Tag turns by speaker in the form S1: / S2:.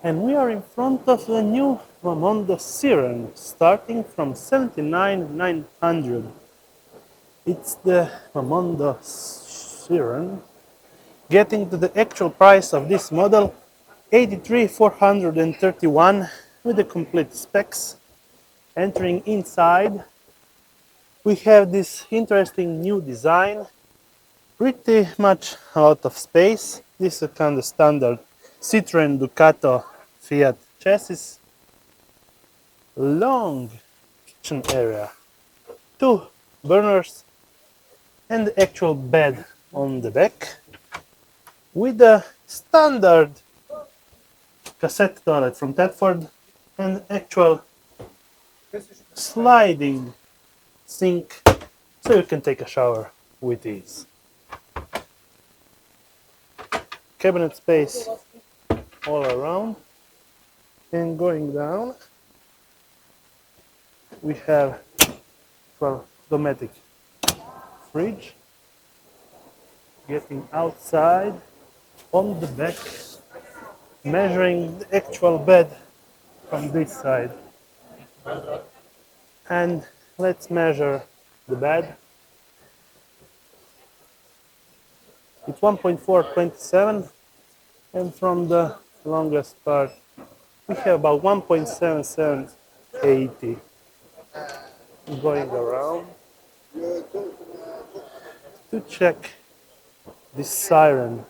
S1: And we are in front of the new Womondo Siren, starting from 79,900. It's the Womondo Siren. Getting to the actual price of this model, 83,431 with the complete specs. Entering inside, we have this interesting new design, pretty much a lot of space. This is kind of standard Citroen Ducato Fiat chassis. Long kitchen area, two burners, and the actual bed on the back with a standard cassette toilet from Tedford and actual sliding sink so you can take a shower with ease. Cabinet space all around, and going down we have, well, domestic fridge. Getting outside on the back, measuring the actual bed from this side, and let's measure the bed. It's 1.427, and from the longest part we have about 1.7780. Going around to check this Siren